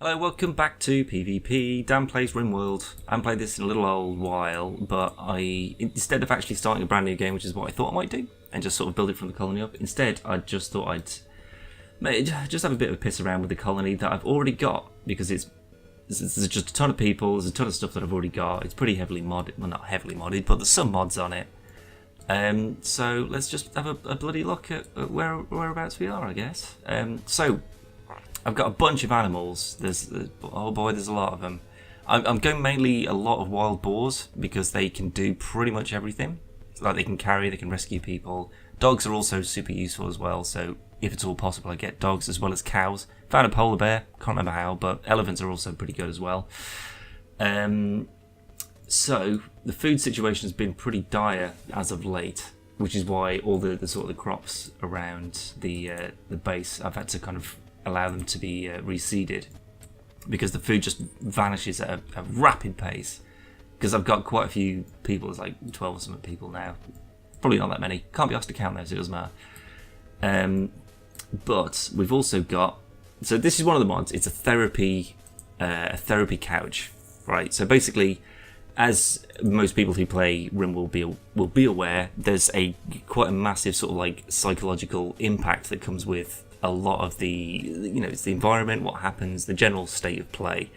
Hello, welcome back to PvP. Dan plays Rimworld. I haven't played this in a little old while, but instead of actually starting a brand new game, which is what I thought I might do, and just sort of build it from the colony up, instead I just thought I'd just have a bit of a piss around with the colony that I've already got, because there's just a ton of people, there's a ton of stuff that I've already got. It's pretty heavily modded, well, not heavily modded, but there's some mods on it. So let's just have a bloody look at whereabouts we are, I guess. So I've got a bunch of animals. Oh boy, there's a lot of them. I'm going mainly a lot of wild boars because they can do pretty much everything. Like they can carry, they can rescue people. Dogs are also super useful as well. So if it's all possible, I get dogs as well as cows. Found a polar bear, can't remember how, but elephants are also pretty good as well. So the food situation has been pretty dire as of late, which is why all the sort of the crops around the base, I've had to kind of allow them to be reseeded, because the food just vanishes at a rapid pace. Because I've got quite a few people, there's like 12 or something people now. Probably not that many. Can't be asked to count those, it doesn't matter. But we've also got, so this is one of the mods. It's a therapy couch, right? So basically, as most people who play Rim will be aware, there's quite a massive sort of like psychological impact that comes with a lot of it's the environment, what happens, the general state of play.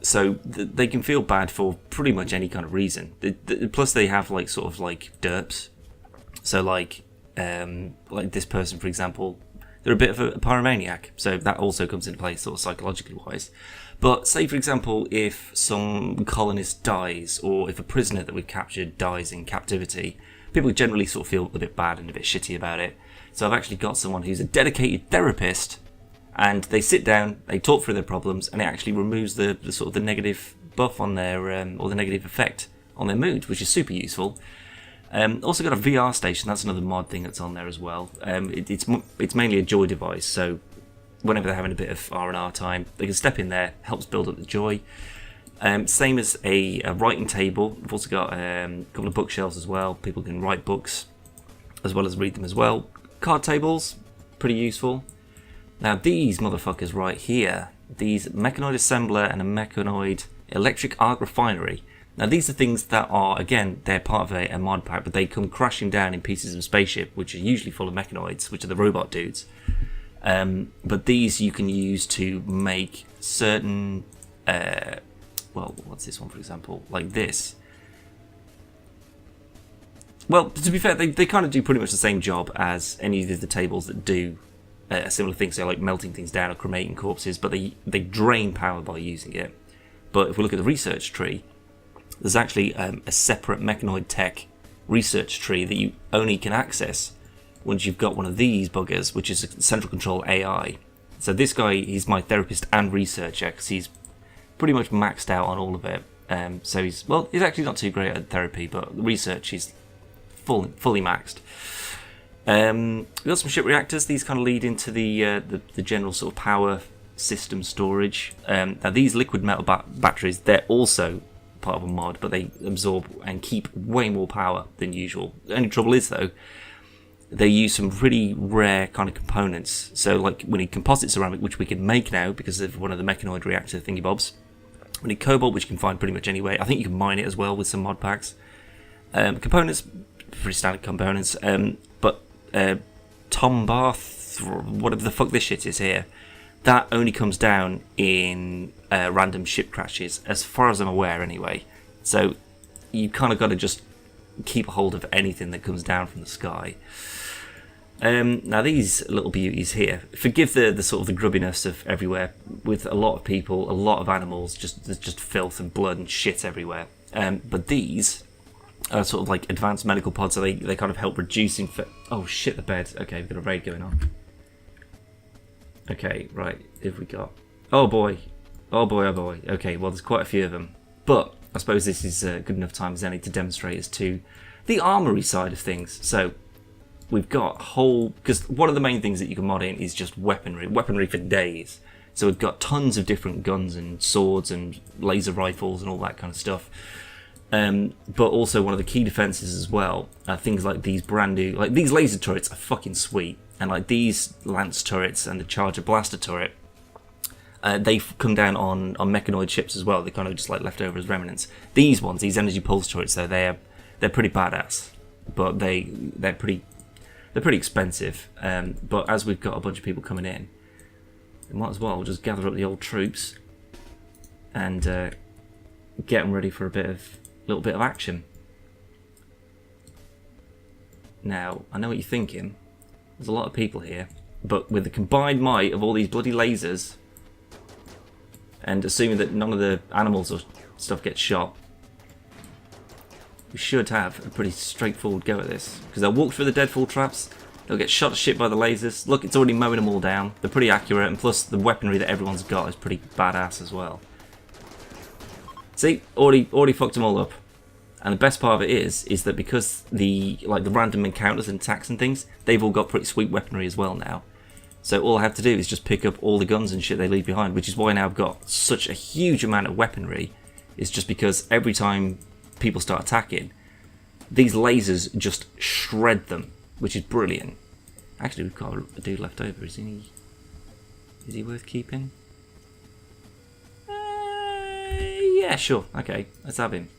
So they can feel bad for pretty much any kind of reason. Plus they have like sort of like derps. So like this person, for example, they're a bit of a pyromaniac. So that also comes into play sort of psychologically wise. But say, for example, if some colonist dies, or if a prisoner that we've captured dies in captivity, people generally sort of feel a bit bad and a bit shitty about it. So I've actually got someone who's a dedicated therapist, and they sit down, they talk through their problems, and it actually removes the sort of the negative buff on their, or the negative effect on their mood, which is super useful. Also got a VR station. That's another mod thing that's on there as well. It's mainly a joy device, so whenever they're having a bit of R&R time, they can step in there, helps build up the joy. Same as a writing table. We've also got a couple of bookshelves as well. People can write books as well as read them as well. Card tables, pretty useful. Now these motherfuckers right here, these mechanoid assembler and a mechanoid electric arc refinery. Now these are things that are, again, they're part of a mod pack, but they come crashing down in pieces of a spaceship, which are usually full of mechanoids, which are the robot dudes. But these you can use to make certain, well, what's this one, for example? Like this. Well, to be fair, they kind of do pretty much the same job as any of the tables that do a similar thing, so like melting things down or cremating corpses, but they drain power by using it. But if we look at the research tree, there's actually a separate mechanoid tech research tree that you only can access once you've got one of these buggers, which is a central control AI. So this guy, he's my therapist and researcher, because he's pretty much maxed out on all of it. So he's actually not too great at therapy, but research he's fully maxed. We've got some ship reactors. These kind of lead into the general sort of power system storage. Now these liquid metal batteries, they're also part of a mod, but they absorb and keep way more power than usual. The only trouble is though, they use some pretty rare kind of components. So like we need composite ceramic, which we can make now because of one of the mechanoid reactor thingy bobs. We need cobalt, which you can find pretty much anywhere. I think you can mine it as well with some mod packs. Components, pretty standard components. But Tombath, whatever the fuck this shit is here, that only comes down in random ship crashes, as far as I'm aware anyway. So you kind of got to just keep a hold of anything that comes down from the sky. Now these little beauties here, forgive the sort of the grubbiness of everywhere. With a lot of people, a lot of animals, there's just filth and blood and shit everywhere. But these are sort of like advanced medical pods, so they kind of help reduce oh shit, the bed. Okay, we've got a raid going on. Okay, right, if we got, oh boy. Okay, well there's quite a few of them, but I suppose this is good enough time as any to demonstrate as to the armory side of things. So we've got because one of the main things that you can mod in is just weaponry for days. So we've got tons of different guns and swords and laser rifles and all that kind of stuff. But also one of the key defenses as well are things like these brand new, like these laser turrets are fucking sweet, and like these lance turrets and the charger blaster turret they've come down on mechanoid ships as well. They're kind of just like left over as remnants. These ones, these energy pulse turrets, though, they're pretty badass, but they're pretty expensive. But as we've got a bunch of people coming in, we might as well just gather up the old troops and get them ready for a little bit of action. Now, I know what you're thinking. There's a lot of people here, but with the combined might of all these bloody lasers, and assuming that none of the animals or stuff gets shot, we should have a pretty straightforward go at this. Because they'll walk through the deadfall traps, they'll get shot to shit by the lasers. Look, it's already mowing them all down. They're pretty accurate, and plus the weaponry that everyone's got is pretty badass as well. See, already fucked them all up. And the best part of it is that because the random encounters and attacks and things, they've all got pretty sweet weaponry as well now. So all I have to do is just pick up all the guns and shit they leave behind, which is why now I've got such a huge amount of weaponry. It's just because every time people start attacking, these lasers just shred them, which is brilliant. Actually, we've got a dude left over. Is he worth keeping? Yeah, sure. Okay, let's have him.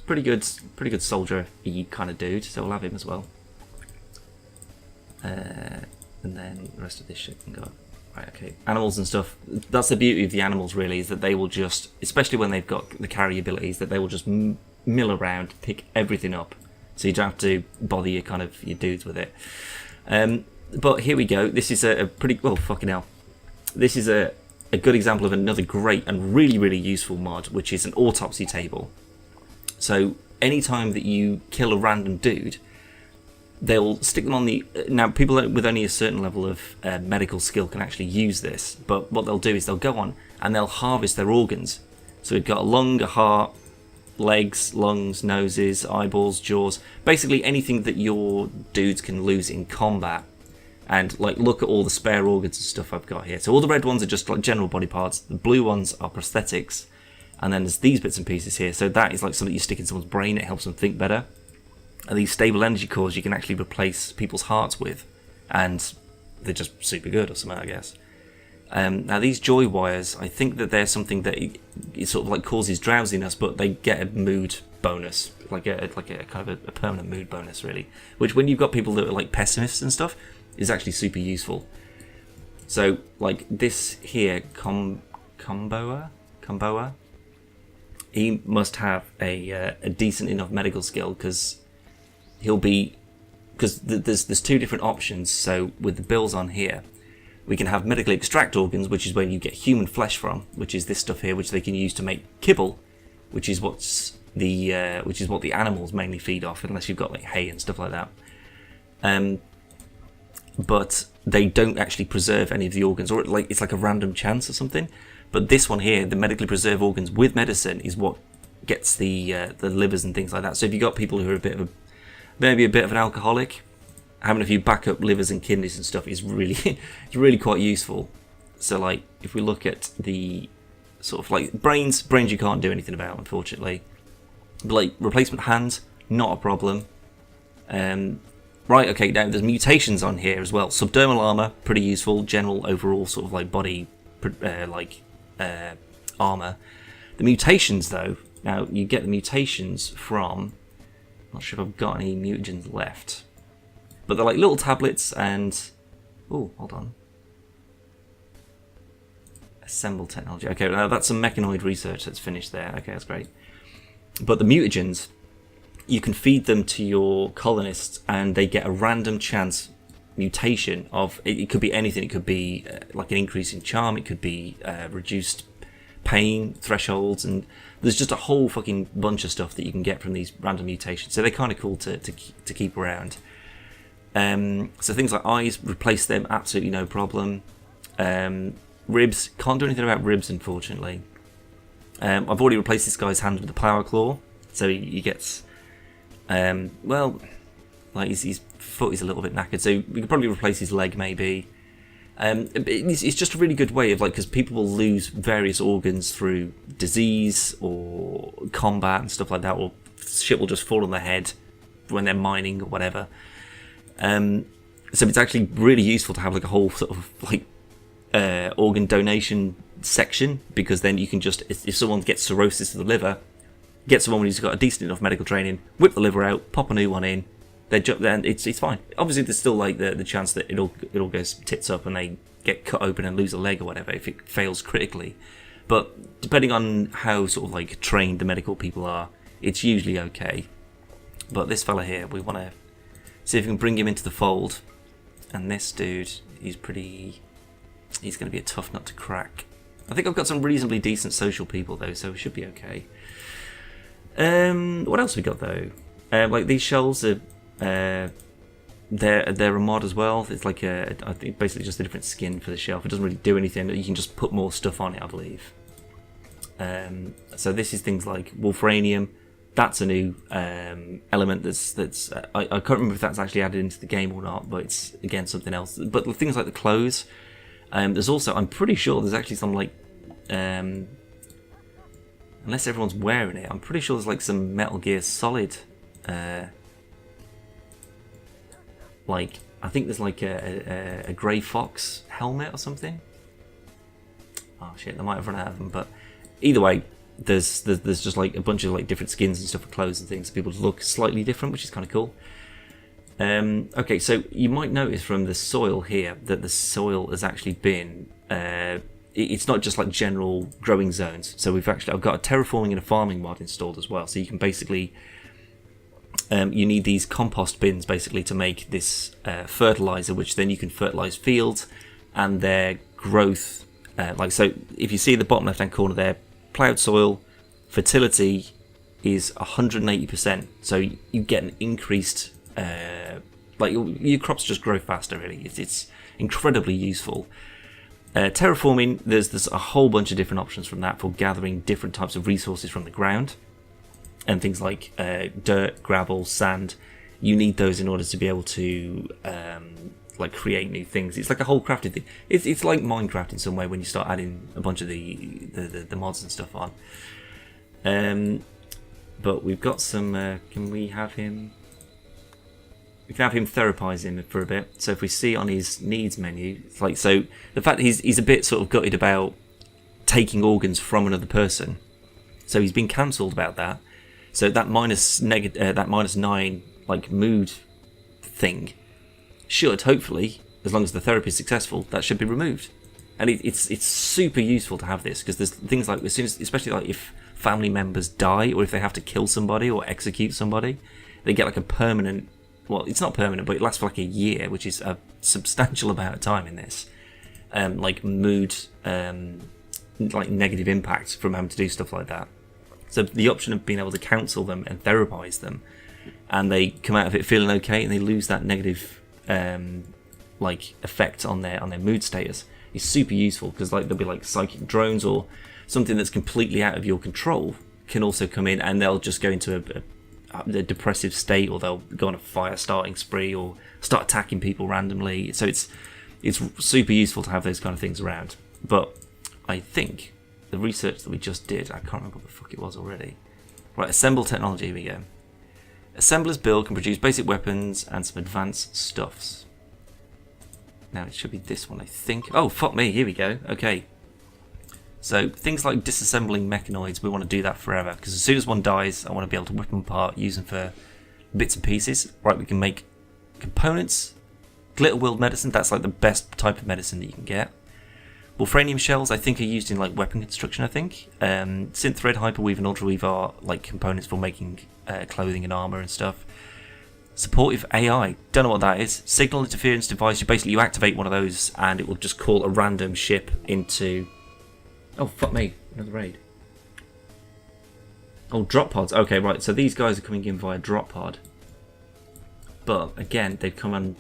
Pretty good soldier-y kind of dude, so we'll have him as well. And then the rest of this shit can go. Right, okay. Animals and stuff. That's the beauty of the animals, really, is that they will just, especially when they've got the carry abilities, that they will just mill around, pick everything up. So you don't have to bother your dudes with it. But here we go. This is a pretty, well, fucking hell. This is a good example of another great and really, really useful mod, which is an autopsy table. So anytime that you kill a random dude, they'll stick them on the... Now, people with only a certain level of medical skill can actually use this, but what they'll do is they'll go on and they'll harvest their organs. So we've got a lung, a heart, legs, lungs, noses, eyeballs, jaws, basically anything that your dudes can lose in combat. And like, look at all the spare organs and stuff I've got here. So all the red ones are just like general body parts, the blue ones are prosthetics, and then there's these bits and pieces here. So that is like something you stick in someone's brain, it helps them think better. And these stable energy cores you can actually replace people's hearts with, and they're just super good or something, I guess. Now these joy wires, I think that they're something that it sort of like causes drowsiness, but they get a mood bonus, like a kind of a permanent mood bonus, really. Which, when you've got people that are like pessimists and stuff, is actually super useful. So like this here, Comboa, he must have a decent enough medical skill, because there's two different options. So with the bills on here, we can have medically extract organs, which is where you get human flesh from, which is this stuff here, which they can use to make kibble, which is what the animals mainly feed off, unless you've got like hay and stuff like that. But they don't actually preserve any of the organs, or it's like a random chance or something. But this one here, the medically preserved organs with medicine, is what gets the livers and things like that. So if you've got people who are maybe a bit of an alcoholic, having a few backup livers and kidneys and stuff is it's really quite useful. So like, if we look at the sort of like brains you can't do anything about, unfortunately. But like replacement hands, not a problem. Right, okay, now there's mutations on here as well. Subdermal armor, pretty useful. General overall sort of like body armor. The mutations though, now you get the mutations from, I'm not sure if I've got any mutagens left, but they're like little tablets and, oh, hold on. Assemble technology. Okay, now that's some mechanoid research that's finished there. Okay, that's great. But the mutagens, you can feed them to your colonists and they get a random chance mutation of, it could be anything. It could be like an increase in charm, it could be reduced pain thresholds, and there's just a whole fucking bunch of stuff that you can get from these random mutations. So they're kind of cool to keep around. So things like eyes, replace them, absolutely no problem. Ribs, can't do anything about ribs, unfortunately. I've already replaced this guy's hand with the power claw, so he gets well, like his foot is a little bit knackered, so we could probably replace his leg maybe. It's just a really good way of, like, because people will lose various organs through disease or combat and stuff like that, or shit will just fall on their head when they're mining or whatever. So it's actually really useful to have like a whole sort of like organ donation section, because then you can just, if someone gets cirrhosis of the liver, get someone who's got a decent enough medical training, whip the liver out, pop a new one in, then it's fine. Obviously, there's still like the chance that it all goes tits up and they get cut open and lose a leg or whatever if it fails critically. But depending on how sort of like trained the medical people are, it's usually okay. But this fella here, we want to see if we can bring him into the fold. And this dude, he's going to be a tough nut to crack. I think I've got some reasonably decent social people though, so we should be okay. What else we got though? Like these shells are, they're a mod as well. It's like I think basically just a different skin for the shelf. It doesn't really do anything. You can just put more stuff on it, I believe. So this is things like wolfranium. That's a new element. I can't remember if that's actually added into the game or not, but it's again something else. But things like the clothes. There's also, I'm pretty sure there's actually some like, unless everyone's wearing it, I'm pretty sure there's like some Metal Gear Solid. Like I think there's like a Grey Fox helmet or something. Oh shit, they might have run out of them, but either way, there's just like a bunch of like different skins and stuff for clothes and things, so people look slightly different, which is kind of cool. Okay, so you might notice from the soil here that the soil has actually been it's not just like general growing zones. So I've got a terraforming and a farming mod installed as well. So you can basically you need these compost bins basically to make this fertilizer, which then you can fertilize fields and their growth. Like so, if you see the bottom left hand corner there, ploughed soil fertility is 180%. So you get an increased like your crops just grow faster. Really, it's incredibly useful. Terraforming, there's a whole bunch of different options from that for gathering different types of resources from the ground, and things like dirt, gravel, sand. You need those in order to be able to like create new things. It's like a whole crafting thing. It's like Minecraft in some way when you start adding a bunch of the mods and stuff on. But we've got some. Can we have him? We can have him therapize him for a bit. So if we see on his needs menu, it's like, so the fact that he's a bit sort of gutted about taking organs from another person. So he's been cancelled about that. So that -9 like mood thing should hopefully, as long as the therapy is successful, that should be removed. And it's super useful to have this, because there's things like, as soon as, especially like if family members die or if they have to kill somebody or execute somebody, they get like a permanent. Well, it's not permanent, but it lasts for like a year, which is a substantial amount of time in this. Like mood, like negative impact from having to do stuff like that. So the option of being able to counsel them and therapize them, and they come out of it feeling okay, and they lose that negative, like effect on their mood status, is super useful, because like there'll be like psychic drones or something that's completely out of your control can also come in, and they'll just go into a depressive state, or they'll go on a fire starting spree or start attacking people randomly. So it's super useful to have those kind of things around. But I think the research that we just did, I can't remember what the fuck it was already. Right, assemble technology, here we go. Assembler's build can produce basic weapons and some advanced stuffs. Now it should be this one, I think. Oh, fuck me, here we go. Okay. So things like disassembling mechanoids, we want to do that forever, because as soon as one dies, I want to be able to whip them apart, use them for bits and pieces. Right, we can make components. Glitter World medicine, that's like the best type of medicine that you can get. Wolfranium shells, I think, are used in like weapon construction, I think. Synth thread, hyperweave and ultraweave are like components for making clothing and armor and stuff. Supportive AI, don't know what that is. Signal interference device, you activate one of those and it will just call a random ship into... Oh, fuck me. Another raid. Oh, drop pods. Okay, right. So these guys are coming in via drop pod. But, again, they've come on...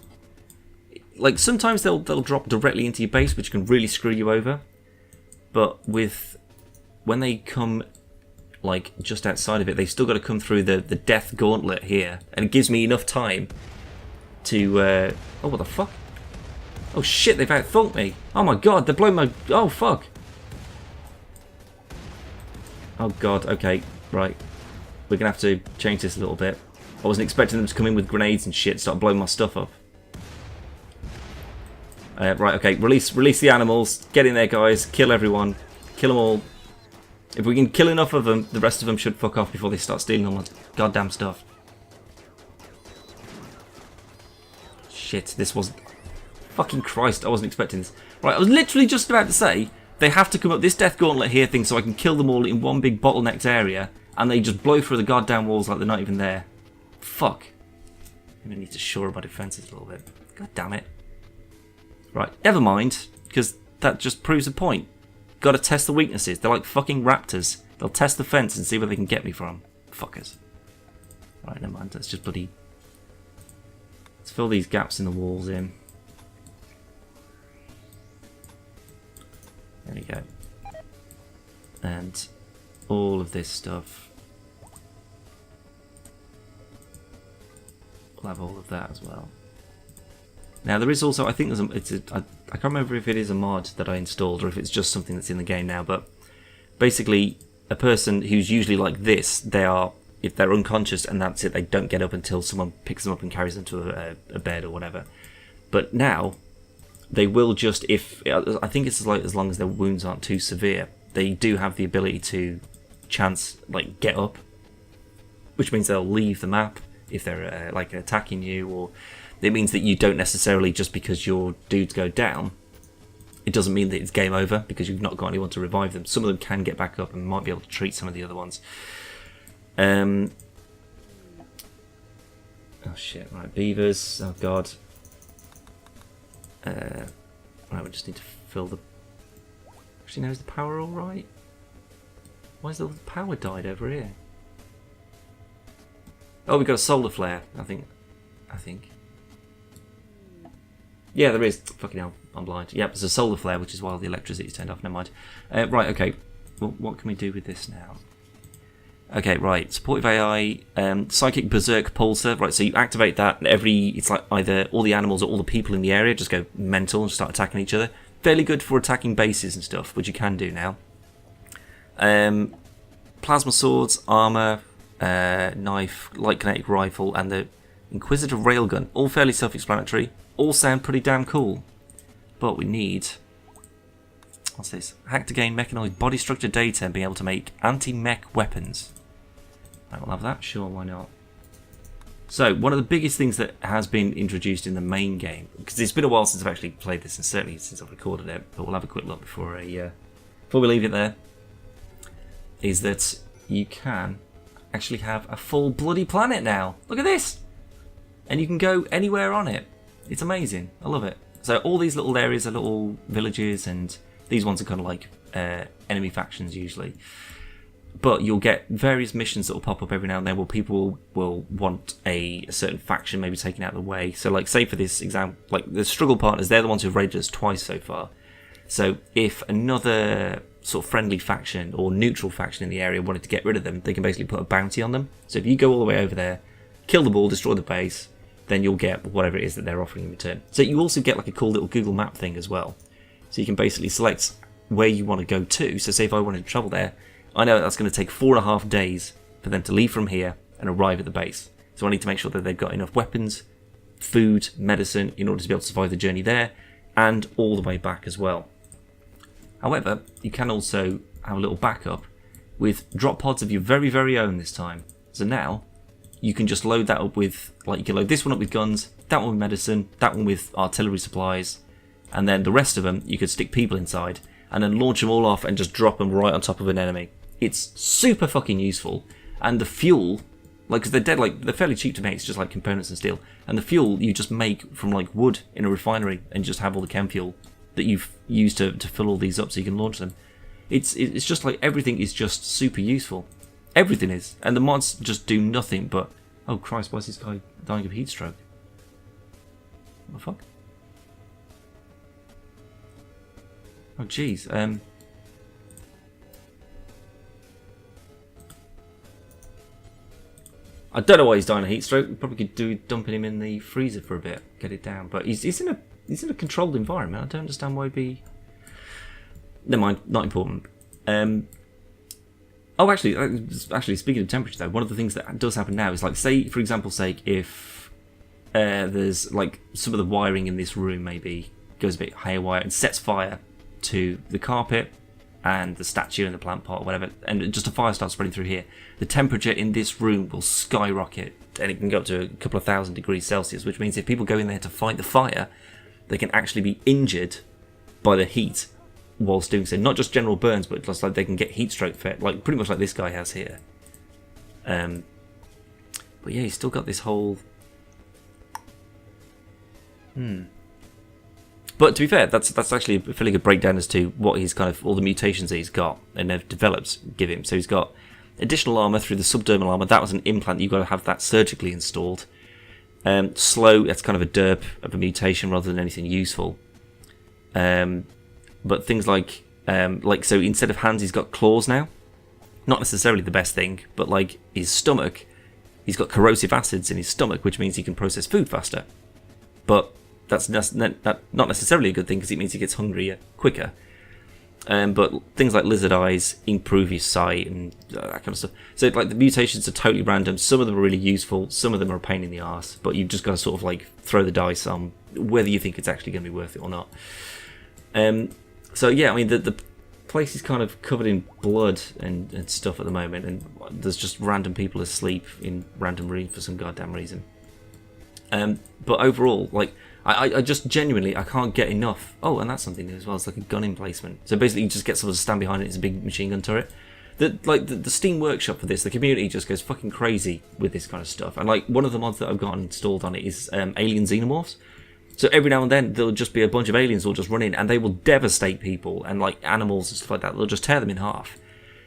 Like, sometimes they'll drop directly into your base, which can really screw you over. But when they come, like, just outside of it, they've still got to come through the death gauntlet here. And it gives me enough time to... Oh, what the fuck? Oh, shit, they've outthought me. Oh, my God, they're blowing my... Oh, fuck. Oh god, okay, right. We're gonna have to change this a little bit. I wasn't expecting them to come in with grenades and shit and start blowing my stuff up. Right, okay, release the animals. Get in there, guys. Kill everyone. Kill them all. If we can kill enough of them, the rest of them should fuck off before they start stealing all my goddamn stuff. Shit, this wasn't... Fucking Christ, I wasn't expecting this. Right, I was literally just about to say, they have to come up this death gauntlet here thing so I can kill them all in one big bottlenecked area, and they just blow through the goddamn walls like they're not even there. Fuck. I'm gonna need to shore up my defences a little bit. God damn it. Right, never mind, because that just proves a point. Gotta test the weaknesses. They're like fucking raptors. They'll test the fence and see where they can get me from. Fuckers. Right, never mind. Let's just bloody... Let's fill these gaps in the walls in. There we go. And all of this stuff. We'll have all of that as well. Now there is also, I think there's I can't remember if it is a mod that I installed or if it's just something that's in the game now, but basically a person who's usually like this, if they're unconscious and that's it, they don't get up until someone picks them up and carries them to a bed or whatever. But now they will just, I think it's like as long as their wounds aren't too severe, they do have the ability to get up, which means they'll leave the map if they're like attacking you, or it means that you don't necessarily, just because your dudes go down, it doesn't mean that it's game over because you've not got anyone to revive them. Some of them can get back up and might be able to treat some of the other ones. Oh shit, right, beavers, oh god. Right, we just need to fill the... Actually, now is the power alright? Why has the power died over here? Oh, we've got a solar flare, I think. Yeah, there is. Fucking hell, I'm blind. Yep, there's a solar flare, which is why the electricity's turned off. Never mind. Right, okay. Well, what can we do with this now? Okay, right. Supportive AI, Psychic Berserk Pulsar. Right, so you activate that, and it's like either all the animals or all the people in the area just go mental and start attacking each other. Fairly good for attacking bases and stuff, which you can do now. Plasma swords, armor, knife, light kinetic rifle, and the Inquisitor railgun. All fairly self-explanatory. All sound pretty damn cool. But we need... What's this? Hack to gain mechanoid body structure data and be able to make anti-mech weapons. I will have that. Sure, why not? So, one of the biggest things that has been introduced in the main game, because it's been a while since I've actually played this, and certainly since I've recorded it, but we'll have a quick look before we leave it there, is that you can actually have a full bloody planet now. Look at this! And you can go anywhere on it. It's amazing. I love it. So all these little areas are little villages, and these ones are kind of like enemy factions usually. But you'll get various missions that will pop up every now and then where people will want a certain faction maybe taken out of the way. So like, say for this example, like the struggle partners, they're the ones who've raided us twice so far. So if another sort of friendly faction or neutral faction in the area wanted to get rid of them, they can basically put a bounty on them. So if you go all the way over there, kill them all, destroy the base, then you'll get whatever it is that they're offering in return. So you also get like a cool little Google map thing as well. So you can basically select where you want to go to. So say if I wanted to travel there, I know that's going to take 4.5 days for them to leave from here and arrive at the base. So I need to make sure that they've got enough weapons, food, medicine in order to be able to survive the journey there and all the way back as well. However, you can also have a little backup with drop pods of your very, very own this time. So now you can just load that up with, like, you can load this one up with guns, that one with medicine, that one with artillery supplies, and then the rest of them you could stick people inside and then launch them all off and just drop them right on top of an enemy. It's super fucking useful, and the fuel, like, because they're dead, like, they're fairly cheap to make, it's just like components and steel, and the fuel you just make from like wood in a refinery and just have all the chem fuel that you've used to fill all these up so you can launch them. It's just like everything is just super useful. Everything is, and the mods just do nothing but... Oh Christ, why is this guy dying of heat stroke? What the fuck? Oh jeez, I don't know why he's dying of heat stroke. We probably could do dumping him in the freezer for a bit, get it down. But he's in a controlled environment. I don't understand why he'd be... Never mind, not important. Oh, actually, speaking of temperature though, one of the things that does happen now is, like, say for example's sake, if there's like some of the wiring in this room maybe goes a bit haywire and sets fire to the carpet and the statue and the plant pot or whatever, and just a fire starts spreading through here, the temperature in this room will skyrocket, and it can go up to a couple of thousand degrees Celsius, which means if people go in there to fight the fire, they can actually be injured by the heat whilst doing so. Not just general burns, but just like they can get heat stroke fit, like pretty much like this guy has here. But yeah, he's still got this whole... But to be fair, that's actually a fairly good breakdown as to what he's kind of, all the mutations that he's got and have developed give him. So he's got additional armor through the subdermal armor. That was an implant. You've got to have that surgically installed. Slow, that's kind of a derp of a mutation rather than anything useful. But things like so instead of hands, he's got claws now. Not necessarily the best thing, but like his stomach, he's got corrosive acids in his stomach, which means he can process food faster. But that's not necessarily a good thing because it means he gets hungrier quicker. But things like lizard eyes improve his sight and that kind of stuff. So like the mutations are totally random. Some of them are really useful. Some of them are a pain in the arse. But you've just got to sort of like throw the dice on whether you think it's actually going to be worth it or not. So yeah, I mean the place is kind of covered in blood and stuff at the moment, and there's just random people asleep in random rooms for some goddamn reason. But overall, like I just genuinely I can't get enough. Oh, and that's something new as well. It's like a gun emplacement. So basically, you just get someone to stand behind it. It's a big machine gun turret. The Steam Workshop for this, the community just goes fucking crazy with this kind of stuff. And like one of the mods that I've got installed on it is alien xenomorphs. So every now and then there'll just be a bunch of aliens will just run in and they will devastate people and like animals and stuff like that. They'll just tear them in half.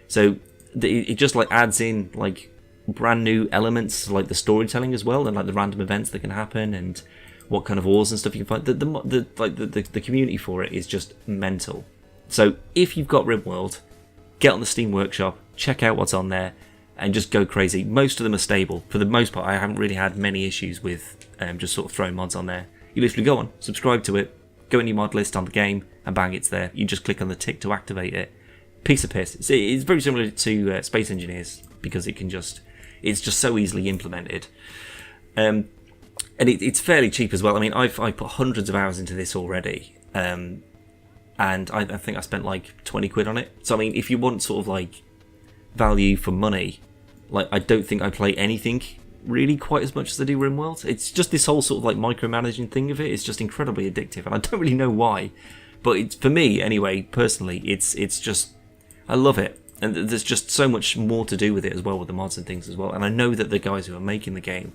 So it just like adds in like brand new elements like the storytelling as well, and like the random events that can happen and what kind of wars and stuff you can find. The community for it is just mental. So if you've got Rimworld, get on the Steam Workshop, check out what's on there, and just go crazy. Most of them are stable. For the most part, I haven't really had many issues with just sort of throwing mods on there. You literally go on, subscribe to it, go in your mod list on the game, and bang, it's there. You just click on the tick to activate it. Piece of piss. It's very similar to Space Engineers because it's just so easily implemented. And it's fairly cheap as well. I mean, I've put hundreds of hours into this already, and I think I spent like 20 quid on it. So I mean, if you want sort of like value for money, like I don't think I play anything really quite as much as I do Rimworld. It's just this whole sort of like micromanaging thing of it. It's just incredibly addictive, and I don't really know why, but it's, for me anyway, personally, it's just I love it. And there's just so much more to do with it as well, with the mods and things as well. And I know that the guys who are making the game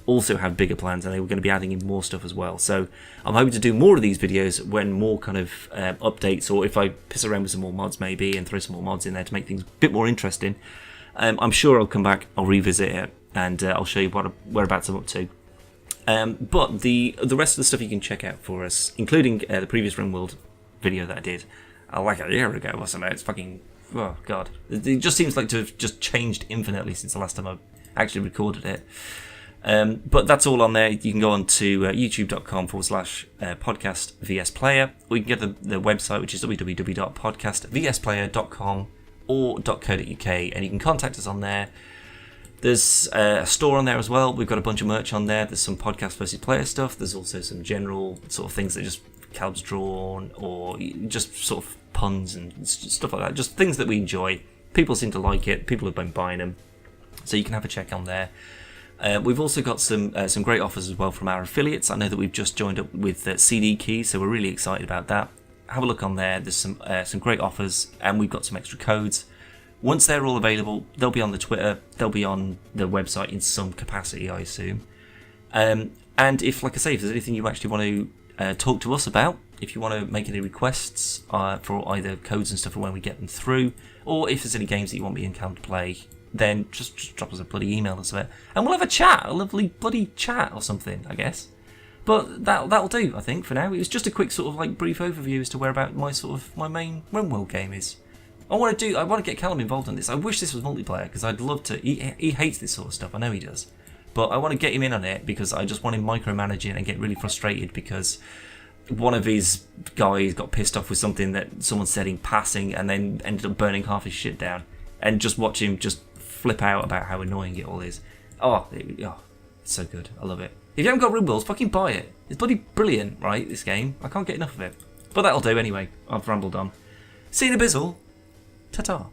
also have bigger plans, and they were going to be adding in more stuff as well. So I'm hoping to do more of these videos when more kind of updates, or if I piss around with some more mods maybe and throw some more mods in there to make things a bit more interesting. I'm sure I'll come back, I'll revisit it, and I'll show you whereabouts I'm up to. But the rest of the stuff you can check out for us, including the previous Rimworld video that I did like a year ago or something. It's fucking... oh god, it just seems like to have just changed infinitely since the last time I actually recorded it. But that's all on there. You can go on to youtube.com/podcast vsplayer, or you can get the website, which is www.podcastvsplayer.com or .co.uk, and you can contact us on there. There's a store on there as well. We've got a bunch of merch on there. There's some podcast versus player stuff. There's also some general sort of things that just Calb's drawn, or just sort of puns and stuff like that. Just things that we enjoy. People seem to like it. People have been buying them, so you can have a check on there. We've also got some great offers as well from our affiliates. I know that we've just joined up with CD Keys, so we're really excited about that. Have a look on there. There's some great offers, and we've got some extra codes. Once they're all available, they'll be on the Twitter. They'll be on the website in some capacity, I assume. And if, like I say, if there's anything you actually want to talk to us about, if you want to make any requests for either codes and stuff for when we get them through, or if there's any games that you want me and Cam to play, then just drop us a bloody email or something, and we'll have a chat, a lovely bloody chat or something, I guess. But that'll do, I think, for now. It was just a quick sort of like brief overview as to whereabout my main Rimworld game is. I want to get Callum involved in this. I wish this was multiplayer, because I'd love to. He hates this sort of stuff. I know he does. But I want to get him in on it, because I just want him micromanaging and get really frustrated because one of his guys got pissed off with something that someone said in passing and then ended up burning half his shit down. And just watch him just flip out about how annoying it all is. It's so good. I love it. If you haven't got Rimworld, fucking buy it. It's bloody brilliant, right, this game. I can't get enough of it. But that'll do anyway. I've rambled on. See you in a bizzle. Ta-ta.